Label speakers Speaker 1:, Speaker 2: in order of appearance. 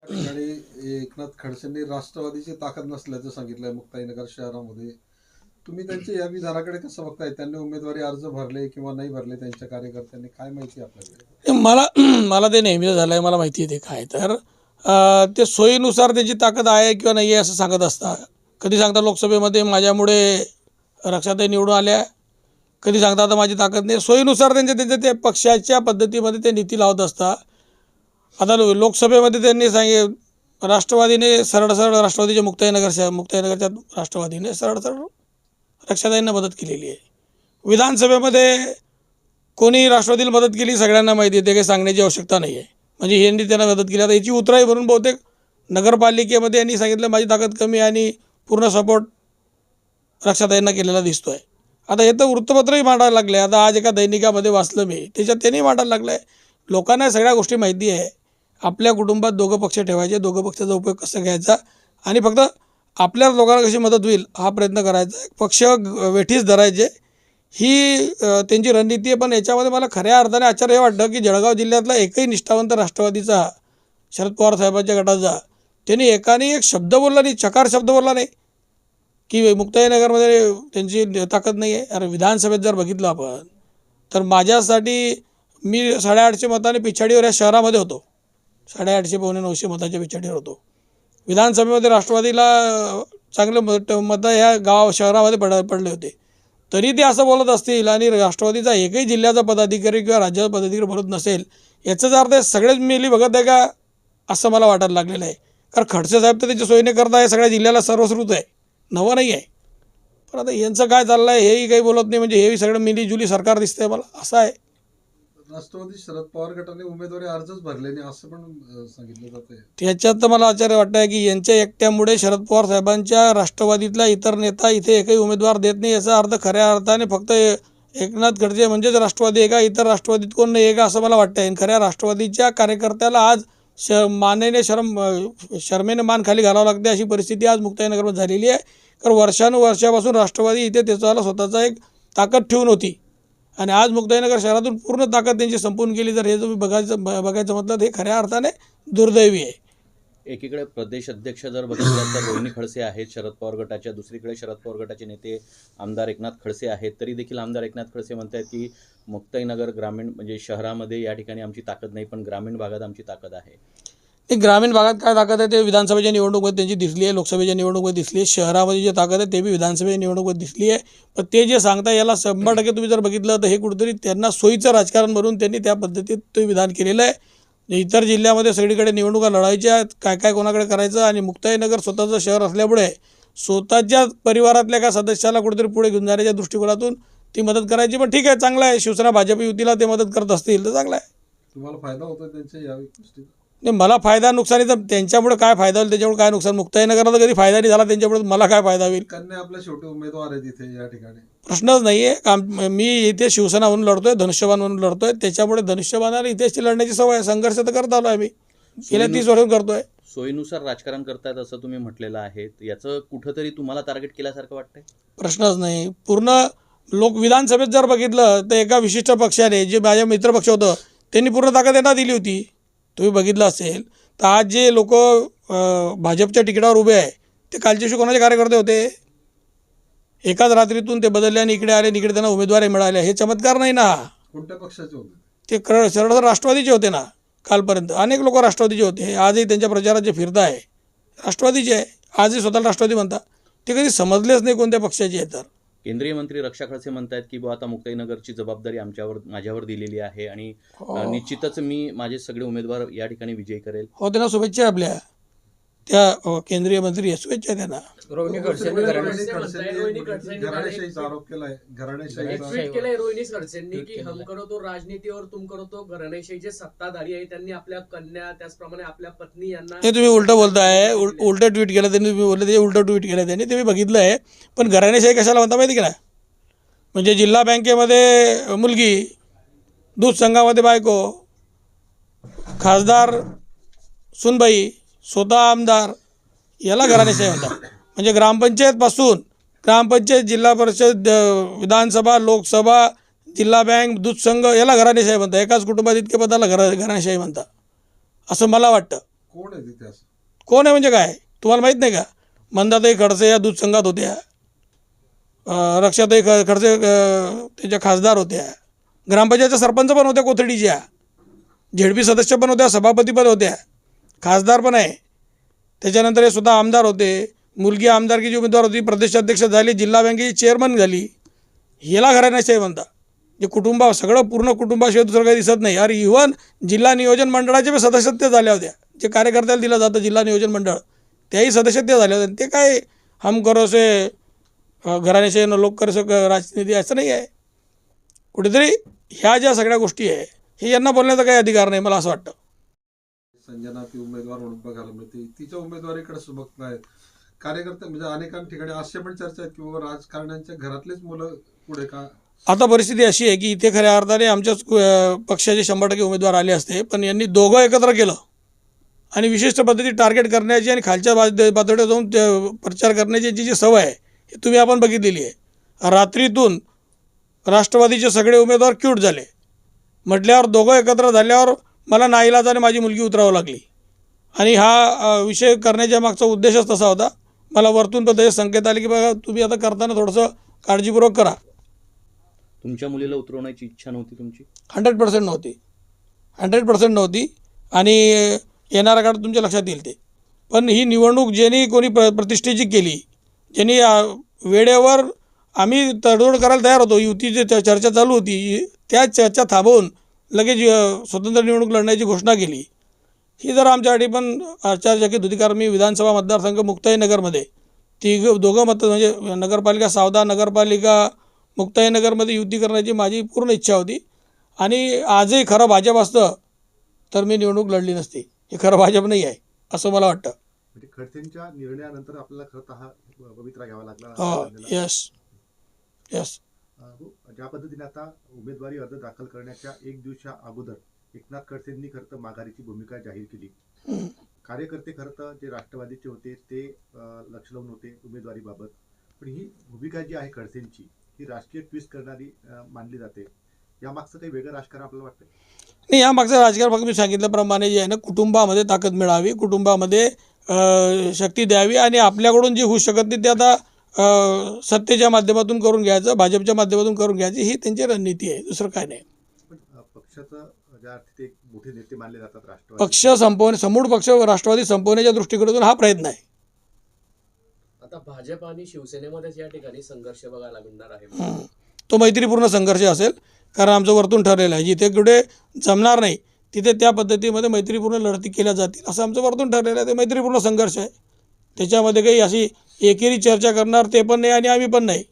Speaker 1: त्या ठिकाणी एकनाथ खडसेंनी राष्ट्रवादीची ताकद नसल्याचं सांगितलंय मुक्ताईनगर शहरामध्ये. तुम्ही त्यांच्या या विधानाकडे कसं बघताय? त्यांनी उमेदवारी अर्ज भरले किंवा नाही भरले त्यांच्या कार्यकर्त्यांनी, काय माहिती आपल्याकडे?
Speaker 2: मला मला ते नेहमीच झालं आहे, मला माहिती आहे ते काय. तर ते सोयीनुसार त्याची ताकद आहे किंवा नाही आहे असं सांगत असतात. कधी सांगता लोकसभेमध्ये माझ्यामुळे रक्षाताई निवडून आल्या, कधी सांगता आता माझी ताकद नाही. सोयीनुसार त्यांच्या ते पक्षाच्या पद्धतीमध्ये ते नीती लावत असतात. आता लोकसभेमध्ये त्यांनी राष्ट्रवादीने सरळ सरळ राष्ट्रवादीच्या मुक्ताईनगरच्या राष्ट्रवादीने सरळ सरळ रक्षाताईंना मदत केलेली आहे. विधानसभेमध्ये कोणी राष्ट्रवादीला मदत केली सगळ्यांना माहिती आहे, ते काही सांगण्याची आवश्यकता नाही आहे. म्हणजे यांनी त्यांना मदत केली. आता याची उतराई भरून बहुतेक नगरपालिकेमध्ये यांनी सांगितलं माझी ताकद कमी आहे आणि पूर्ण सपोर्ट रक्षाताईंना केलेला दिसतो आहे. आता हे तर वृत्तपत्रही मांडायला लागले. आता आज एका दैनिकामध्ये वाचलं मी, त्याच्यात त्यांनी मांडायला लागलं आहे. लोकांना सगळ्या गोष्टी माहिती आहे. आपल्या कुटुंबात दोघं पक्ष ठेवायचे, दोघं पक्षाचा उपयोग कसा घ्यायचा आणि फक्त आपल्या लोकांना कशी मदत होईल हा प्रयत्न करायचा. पक्ष वेठीस धरायचे ही त्यांची रणनीती आहे. पण याच्यामध्ये मला खऱ्या अर्थाने आश्चर्य हे वाटतं की जळगाव जिल्ह्यातला एकही निष्ठावंत राष्ट्रवादीचा शरद पवार साहेबांच्या गटाचा त्यांनी एकाने एक शब्द बोलला नाही, चकार शब्द बोलला नाही की मुक्ताईनगरमध्ये त्यांची ताकद नाही आहे. अरे विधानसभेत जर बघितलं आपण तर माझ्यासाठी मी 850 मताने पिछाडीवर या शहरामध्ये होतो. 850 पावणे 900 मताच्या पिछाडीवर होतो. विधानसभेमध्ये राष्ट्रवादीला चांगले मतं ह्या शहरामध्ये पडले होते. तरी ते असं बोलत असतील आणि राष्ट्रवादीचा एकही जिल्ह्याचा पदाधिकारी किंवा राज्याचा पदाधिकारी बोलत नसेल, याचाच अर्थ सगळेच मिली बघत आहे का असं मला वाटायला लागलेलं आहे. कारण खडसे साहेब तर त्याच्या सोयीने करत आहे, सगळ्या जिल्ह्याला सर्वश्रुत आहे, नवं नाही आहे. पण आता यांचं काय चाललं आहे हेही काही बोलत नाही. म्हणजे हेही सगळं मिलीजुली सरकार दिसतंय मला, असं आहे.
Speaker 1: राष्ट्रवादी शरद पवार गटाने उमेदवारी अर्जच भरले नाही असं पण सांगितलं जाते.
Speaker 2: त्याच्यात तर मला आश्चर्य वाटतं आहे की यांच्या एकट्यामुळे शरद पवार साहेबांच्या राष्ट्रवादीतला इतर नेता इथे एकही उमेदवार देत नाही. याचा अर्थ खऱ्या अर्थाने फक्त एकनाथ खडसे म्हणजेच राष्ट्रवादी आहे का, इतर राष्ट्रवादीत कोण नाही आहे का असं मला वाटतं आहे. खऱ्या राष्ट्रवादीच्या कार्यकर्त्याला आज शर्मेने मान खाली घालावं लागते अशी परिस्थिती आज मुक्ताईनगरमध्ये झालेली आहे. कारण वर्षानुवर्षापासून राष्ट्रवादी इथे त्याचा स्वतःचा एक ताकद ठेवून होती आणि आज मुक्ताईनगर शहरातून पूर्ण ताकद त्यांची संपून गेली. जर हे तुम्ही बघायचं म्हटलं तर हे खऱ्या अर्थाने दुर्दैवी आहे.
Speaker 3: एकीकडे प्रदेश अध्यक्ष जर बघितलं तर रोहिणी खडसे आहेत शरद पवार गटाच्या, दुसरीकडे शरद पवार गटाचे नेते आमदार एकनाथ खडसे आहेत. तरी देखील आमदार एकनाथ खडसे म्हणत आहेत की मुक्ताईनगर ग्रामीण म्हणजे शहरामध्ये या ठिकाणी आमची ताकद नाही, पण ग्रामीण भागात आमची ताकद आहे.
Speaker 2: ते ग्रामीण भागात काय ताकद आहे ते विधानसभेच्या निवडणुकीमध्ये त्यांची दिसली आहे, लोकसभेच्या निवडणुकीमध्ये दिसली आहे. शहरामध्ये जे ताकद आहे ते बी विधानसभेच्या निवडणुकीमध्ये दिसली आहे. पण ते जे सांगता याला 100% तुम्ही जर बघितलं तर हे कुठेतरी त्यांना सोयीचं राजकारण म्हणून त्यांनी त्या पद्धतीत ते विधान केलेलं आहे. इतर जिल्ह्यामध्ये सगळीकडे निवडणुका लढायच्या, काय काय कोणाकडे करायचं आणि मुक्ताईनगर स्वतःचं शहर असल्यामुळे स्वतःच्या परिवारातल्या का सदस्याला कुठेतरी पुढे घेऊन जाण्याच्या दृष्टिकोनातून ती मदत करायची. पण ठीक आहे, चांगलं आहे. शिवसेना भाजप युतीला ते मदत करत असतील तर चांगलं आहे.
Speaker 1: तुम्हाला फायदा होतो त्यांच्या या गोष्टीचा?
Speaker 2: नाही, मला फायदा नुकसानीचा त्यांच्यामुळे काय फायदा होईल त्याच्यामुळे काय नुकसान. मुक्ताईनगरला तर कधी फायदा नाही झाला त्यांच्यामुळे, मला काय फायदा होईल.
Speaker 1: कन्या आपल्या शेवटी उमेदवार आहेत इथे या ठिकाणी,
Speaker 2: प्रश्नच नाही आहे. मी इथे शिवसेना म्हणून लढतोय, धनुष्यबाण म्हणून लढतोय. त्याच्यामुळे धनुष्यबाणाला इथेची लढण्याची सवय आहे. संघर्ष तर करत आलो आम्ही, गेल्या 30 वर्षांपासून करतोय.
Speaker 3: सोयीनुसार राजकारण करतायत असं तुम्ही म्हटलेलं आहे. याचं कुठंतरी तुम्हाला टार्गेट केल्यासारखं वाटतंय?
Speaker 2: प्रश्नच नाही. पूर्ण विधानसभेत जर बघितलं तर एका विशिष्ट पक्षाने जे माझ्या मित्र पक्ष होतं त्यांनी पूर्ण ताकद यांना दिली होती. तुम्ही बघितलं असेल तर आज जे लोक भाजपच्या तिकिटावर उभे आहे ते कालच्या दिवशी कोणाचे कार्यकर्ते होते? एकाच रात्रीतून ते बदलले आणि इकडे आले, इकडे त्यांना उमेदवारी मिळाल्या. हे चमत्कार नाही ना.
Speaker 1: कोणत्या पक्षाचे होते
Speaker 2: ते? सरळ राष्ट्रवादीचे होते ना. कालपर्यंत अनेक लोक राष्ट्रवादीचे होते. आजही त्यांच्या प्रचारात जे फिरत आहे राष्ट्रवादीचे आहे. आजही स्वतःला राष्ट्रवादी म्हणतात. ते कधी समजलेच नाही कोणत्या पक्षाचे आहे. तर
Speaker 3: केंद्रीय मंत्री रक्षा खडसे म्हणतात की आता मुक्ताईनगरची जबाबदारी माझ्यावर दिलेली आहे आणि निश्चितच मी माझे सगळे उमेदवार या ठिकाणी विजयी करेल.
Speaker 2: हो, त्यांना शुभेच्छा आहे. आपल्या त्या केंद्रीय मंत्री शुभेच्छा आहे त्यांना.
Speaker 1: रोहिणी खडसेंनी घराणेशाहीचा आरोप केलाय.
Speaker 4: रोहिणी खडसेंनी की हम करो तो राजनीती और तुम करो तो घराणेशाही. जे सत्ताधारी आहे त्यांनी आपल्या कन्या त्याचप्रमाणे आपल्या पत्नी यांना
Speaker 2: हे तुम्ही उलटं बोलताय. उलटं ट्विट केलं त्यांनी. तुम्ही बोलले ते उलटं ट्विट केलं त्यांनी, ते मी बघितलं आहे. पण घराणेशाही कशाला म्हणता माहिती का? म्हणजे जिल्हा बँकेमध्ये मुलगी, दूध संघामध्ये बायको, खासदार सुनबाई, स्वतः आमदार, याला घराणेशाही म्हणतात. म्हणजे ग्रामपंचायतपासून ग्रामपंचायत, जिल्हा परिषद, विधानसभा, लोकसभा, जिल्हा बँक, दूध संघ, याला घराणेशाही म्हणतात. एकाच कुटुंबात इतके पदाला घराणेशाही म्हणतात असं मला वाटतं.
Speaker 1: कोण आहे तिथे असं?
Speaker 2: कोण आहे म्हणजे काय तुम्हाला माहीत नाही का? मंदाताई खडसे या दूध संघात होत्या, रक्षाताई खडसे त्याच्या खासदार होत्या, ग्रामपंचायतच्या सरपंच पण होत्या कोथळीच्या, झेडपी सदस्य पण होत्या, सभापती पण होत्या, खासदार पण आहे. त्याच्यानंतर हे स्वतः आमदार होते, मुलगी आमदारकीची उमेदवार होती, प्रदेशाध्यक्ष झाली, जिल्हा बँकेची चेअरमन झाली. ह्याला घराण्याशाही म्हणता. जे कुटुंब सगळं पूर्ण कुटुंबाशिवाय दुसरं काही दिसत नाही. अरे इव्हन जिल्हा नियोजन मंडळाचे बी सदस्यत्व झाल्या होत्या, जे कार्यकर्त्याला दिलं जातं जिल्हा नियोजन मंडळ, त्याही सदस्यत्व झाले होते. ते काय हम करो से घराण्याशाही न लोक करो से राजनीती असं नाही आहे. कुठेतरी ह्या ज्या सगळ्या गोष्टी आहे हे यांना बोलण्याचा काही अधिकार नाही मला असं वाटतं.
Speaker 1: संजना ती उमेदवार म्हणून बघायला मिळते, तिच्या उमेदवारीकडे बघतायत कार्यकर्ते. म्हणजे अनेक ठिकाणी अशा पण चर्चा आहेत की बाबा राजकारण्यांच्या घरातलेच मुलं पुढे का.
Speaker 2: आता परिस्थिती अशी आहे की इथे खऱ्या अर्थाने आमच्याच पक्षाचे 100% उमेदवार आले असते, पण यांनी दोघं एकत्र केलं आणि विशिष्ट पद्धती टार्गेट करण्याची आणि खालच्या पातळीवर जाऊन प्रचार करण्याची जी सवय आहे ही तुम्ही आपण बघितलेली आहे. रात्रीतून राष्ट्रवादीचे सगळे उमेदवार क्यूट झाले म्हटल्यावर दोघं एकत्र झाल्यावर मला नाईलाजाने माझी मुलगी उतरावं लागली. आणि हा विषय करण्याच्या मागचा उद्देशच तसा होता. मला वरतून पण तसे संकेत आले की बघा तुम्ही आता करताना थोडंसं काळजीपूर्वक करा.
Speaker 3: तुमच्या मुलीला उतरवण्याची इच्छा नव्हती तुमची?
Speaker 2: 100% नव्हती, 100% नव्हती. आणि येणाऱ्या काळात तुमच्या लक्षात येईल ते. पण ही निवडणूक ज्यांनी कोणी प्रतिष्ठेची केली, ज्यांनी वेळेवर आम्ही तडजोड करायला तयार होतो, युतीची चर्चा चालू होती, त्या चर्चा थांबवून लगेच स्वतंत्र निवडणूक लढण्याची घोषणा केली, ही जर आमच्यासाठी पण आश्चर्यचकित होती. कारण मी विधानसभा मतदारसंघ मुक्ताईनगरमध्ये दोघं मत म्हणजे नगरपालिका सावदा, नगरपालिका मुक्ताईनगरमध्ये युती करण्याची माझी पूर्ण इच्छा होती. आणि आजही खरं भाजप असतं तर मी निवडणूक लढली नसती. हे खरं भाजप नाही आहे असं मला वाटतं.
Speaker 5: म्हणजे खडसेंच्या निर्णयानंतर आपल्याला खरं तर हा पवित्रा घ्यावा लागला.
Speaker 2: हो, यस यस.
Speaker 5: ज्या पद्धतीने आता उमेदवारी अर्ज दाखल करण्याच्या एक दिवसा अगोदर एकनाथ खडसेंनी खरं तर माघारीची भूमिका जाहीर केली. कार्यकर्ते खरं तर जे राष्ट्रवादीचे होते ते लक्ष लावून होते उमेदवारीबाबत. पण ही भूमिका जी आहे खडसेंची ही राजकीय ट्विस्ट करणारी मानली जाते. यामागचं काही वेगळं राजकारण आपल्याला वाटतं?
Speaker 2: नाही, यामागचं राजकारण फक्त मी सांगितल्याप्रमाणे जे आहे ना, कुटुंबामध्ये ताकद मिळावी, कुटुंबामध्ये शक्ती द्यावी आणि आपल्याकडून जी होऊ शकत नाही ते आता सत्तेच्या माध्यमातून करून घ्यायचं, भाजपच्या माध्यमातून करून घ्यायची, ही त्यांची रणनीती आहे, दुसरं काय नाही.
Speaker 5: पण पक्षाचं ज्या अर्थी ते मोठे नेते मानले जातात राष्ट्रवादी,
Speaker 2: पक्ष समूळ पक्ष राष्ट्रवादी संपवण्याच्या दृष्टिकोनातून हा प्रयत्न आहे.
Speaker 4: आता भाजप आणि शिवसेनेमध्येच या ठिकाणी संघर्ष बघायला मिळणार आहे.
Speaker 2: तो मैत्रीपूर्ण संघर्ष असेल, कारण आमचं वरतून ठरलेलं आहे जिथे कुठे जमणार नाही तिथे त्या पद्धतीमध्ये मैत्रीपूर्ण लढती केल्या जातील असं आमचं वरतून ठरलेलं आहे. ते मैत्रीपूर्ण संघर्ष आहे, त्याच्यामध्ये काही अशी एकेरी चर्चा करणार ते पण नाही आणि आम्ही पण नाही.